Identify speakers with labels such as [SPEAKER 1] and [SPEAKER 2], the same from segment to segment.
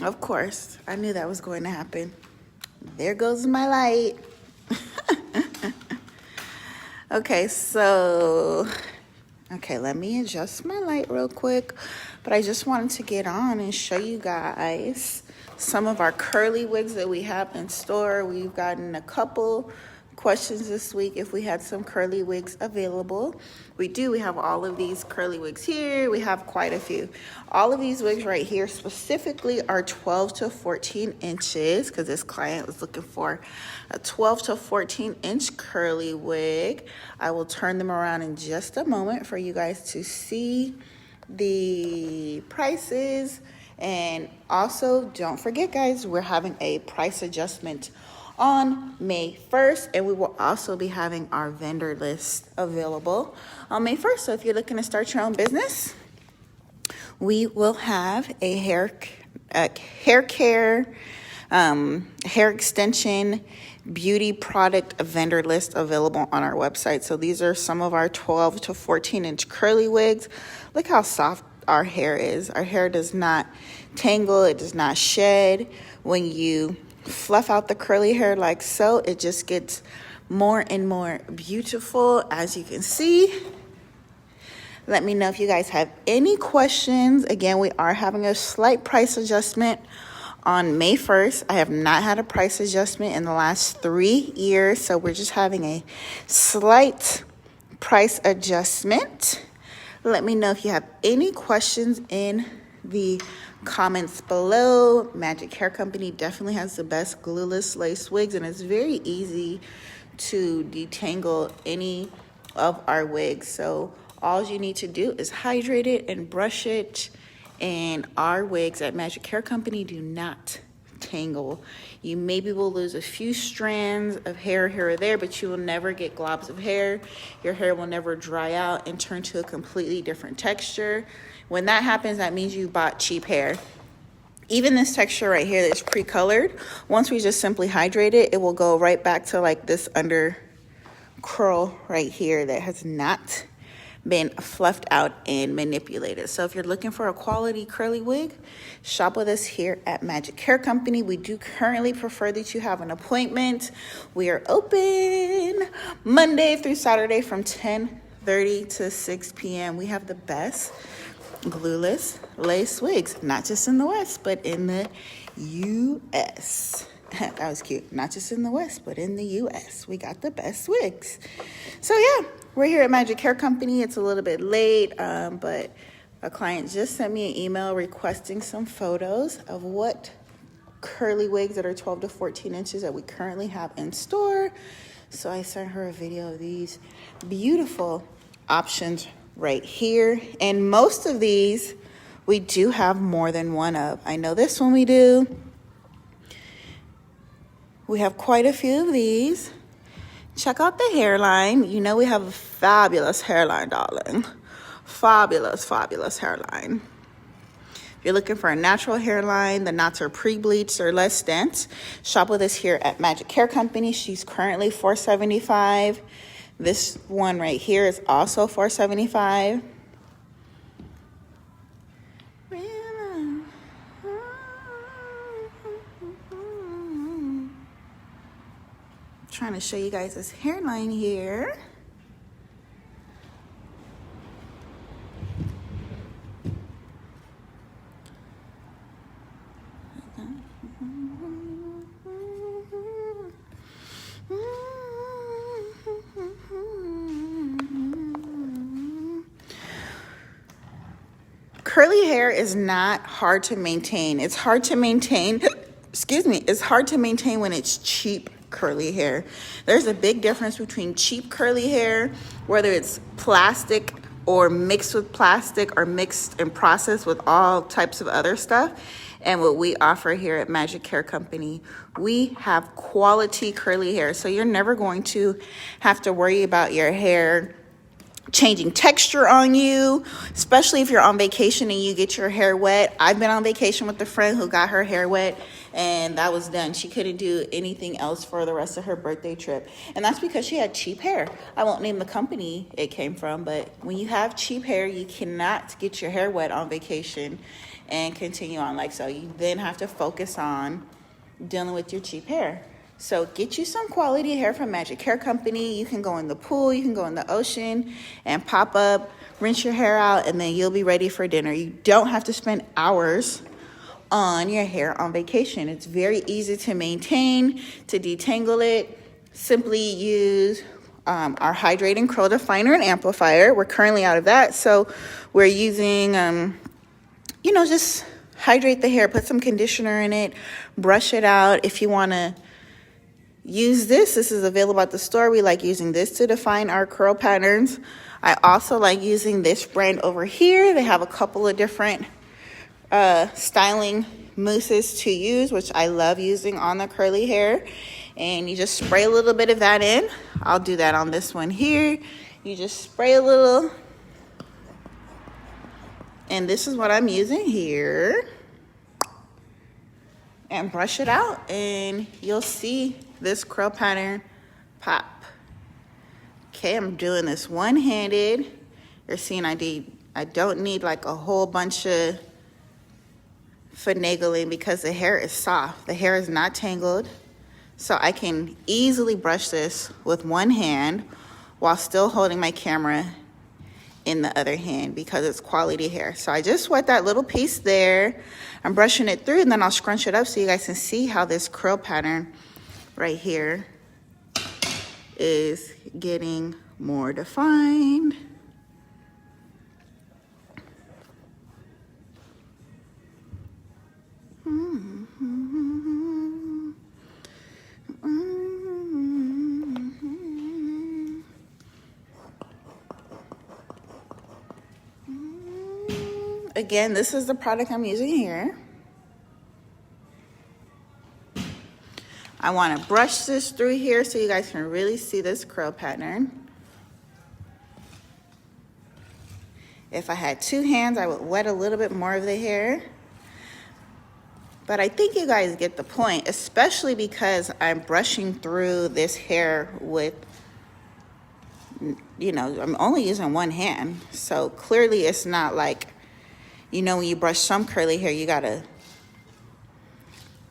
[SPEAKER 1] Of course, I knew that was going to happen. There goes my light. Okay, let me adjust my light real quick. But I just wanted to get on and show you guys some of our curly wigs that we have in store. We've gotten a couple questions this week if we had some curly wigs available. We do. We have all of these curly wigs here. We have quite a few. All of these wigs right here specifically are 12 to 14 inches because this client was looking for a 12 to 14 inch curly wig. I will turn them around in just a moment for you guys to see the prices. And also, don't forget, guys, we're having a price adjustment on May 1st, and we will also be having our vendor list available on May 1st. So if you're looking to start your own business, we will have a hair care, hair extension, beauty product vendor list available on our website. So these are some of our 12 to 14 inch curly wigs. Look how soft our hair is. Our hair does not tangle. It does not shed. When you fluff out the curly hair like so, it just gets more and more beautiful, as you can see. Let me know if you guys have any questions. Again, we are having a slight price adjustment on May 1st. I have not had a price adjustment in the last 3 years, so we're just having a slight price adjustment. Let me know if you have any questions in the comments below. Magic Hair Company definitely has the best glueless lace wigs, and it's very easy to detangle any of our wigs. So all you need to do is hydrate it and brush it. And our wigs at Magic Hair Company do not tangle. You maybe will lose a few strands of hair here or there, but you will never get globs of hair. Your hair will never dry out and turn to a completely different texture. When that happens, that means you bought cheap hair. Even this texture right here that's pre-colored, once we just simply hydrate it, it will go right back to like this under curl right here that has not been fluffed out and manipulated. So if you're looking for a quality curly wig, shop with us here at Magic Hair Company. We do currently prefer that you have an appointment. We are open Monday through Saturday from 10:30 to 6 p.m. We have the best glueless lace wigs, not just in the West, but in the U.S. That was cute. Not just in the West, but in the U.S. We got the best wigs. So yeah, we're here at Magic Hair Company. It's a little bit late, but a client just sent me an email requesting some photos of what curly wigs that are 12 to 14 inches that we currently have in store. So I sent her a video of these beautiful options right here. And most of these we do have more than one of. I know this one we do. We have quite a few of these. Check out the hairline. You know we have a fabulous hairline, darling. Fabulous, fabulous hairline. If you're looking for a natural hairline, the knots are pre-bleached or less dense, shop with us here at Magic Hair Company. She's currently $475. This one right here is also $475. Trying to show you guys this hairline here. Curly hair is not hard to maintain. It's hard to maintain, it's hard to maintain when it's cheap curly hair. There's a big difference between cheap curly hair, whether it's plastic or mixed with plastic or mixed and processed with all types of other stuff, and what we offer here at Magic Hair Company. We have quality curly hair, so you're never going to have to worry about your hair changing texture on you, especially if you're on vacation and you get your hair wet. I've been on vacation with a friend who got her hair wet, and that was done. She couldn't do anything else for the rest of her birthday trip. And that's because she had cheap hair. I won't name the company it came from, but when you have cheap hair, you cannot get your hair wet on vacation and continue on like so. You then have to focus on dealing with your cheap hair. So get you some quality hair from Magic Hair Company. You can go in the pool, you can go in the ocean and pop up, rinse your hair out, and then you'll be ready for dinner. You don't have to spend hours on your hair on vacation. It's very easy to maintain, to detangle it. Simply use our hydrating curl definer and amplifier. We're currently out of that, so we're using, just hydrate the hair, put some conditioner in it, brush it out. If you want to use this is available at the store. We like using this to define our curl patterns. I also like using this brand over here. They have a couple of different styling mousses to use, which I love using on the curly hair. And you just spray a little bit of that in. I'll do that on this one here. You just spray a little. And this is what I'm using here. And brush it out, and you'll see this curl pattern pop. Okay, I'm doing this one-handed. You're seeing I don't need like a whole bunch of finagling because the hair is soft. The hair is not tangled. So I can easily brush this with one hand while still holding my camera in the other hand because it's quality hair. So I just wet that little piece there. I'm brushing it through, and then I'll scrunch it up so you guys can see how this curl pattern right here is getting more defined. Again, this is the product I'm using here. I want to brush this through here so you guys can really see this curl pattern. If I had two hands, I would wet a little bit more of the hair. But I think you guys get the point, especially because I'm brushing through this hair with, I'm only using one hand. So clearly it's not like, when you brush some curly hair, you gotta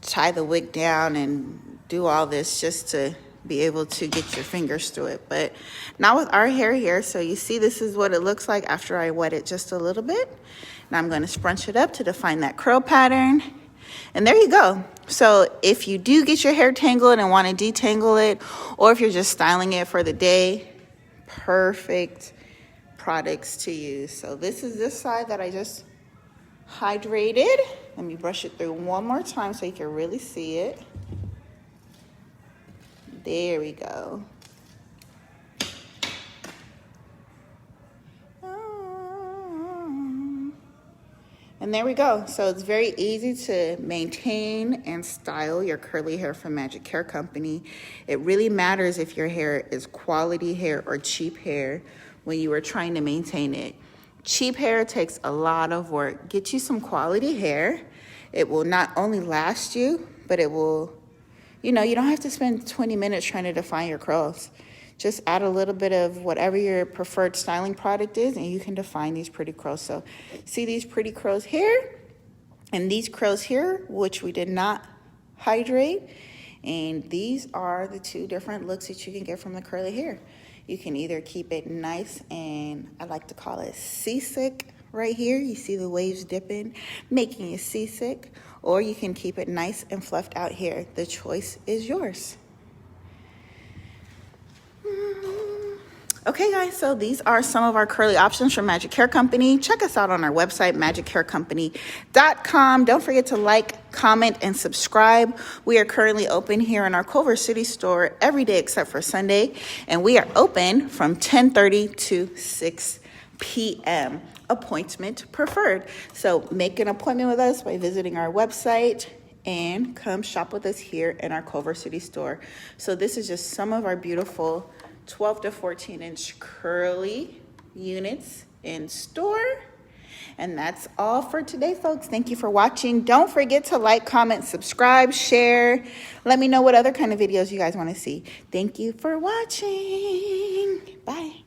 [SPEAKER 1] tie the wig down and do all this just to be able to get your fingers through it. But not with our hair here. So you see this is what it looks like after I wet it just a little bit. Now I'm gonna scrunch it up to define that curl pattern. And there you go. So if you do get your hair tangled and want to detangle it, or if you're just styling it for the day, perfect products to use. So this is this side that I just hydrated. Let me brush it through one more time so you can really see it. There we go. And there we go. So it's very easy to maintain and style your curly hair from Magic Hair Company. It really matters if your hair is quality hair or cheap hair when you are trying to maintain it. Cheap hair takes a lot of work. Get you some quality hair. It will not only last you, but it will, you don't have to spend 20 minutes trying to define your curls. Just add a little bit of whatever your preferred styling product is, and you can define these pretty curls. So see these pretty curls here and these curls here, which we did not hydrate. And these are the two different looks that you can get from the curly hair. You can either keep it nice and I like to call it seasick right here. You see the waves dipping, making you seasick. Or you can keep it nice and fluffed out here. The choice is yours. Okay guys, so these are some of our curly options from Magic Hair Company. Check us out on our website, magichaircompany.com. Don't forget to like, comment, and subscribe. We are currently open here in our Culver City store every day except for Sunday. And we are open from 10:30 to 6 p.m. Appointment preferred. So make an appointment with us by visiting our website and come shop with us here in our Culver City store. So this is just some of our beautiful 12 to 14 inch curly units in store. And that's all for today, folks. Thank you for watching. Don't forget to like, comment, subscribe, share. Let me know what other kind of videos you guys want to see. Thank you for watching. Bye.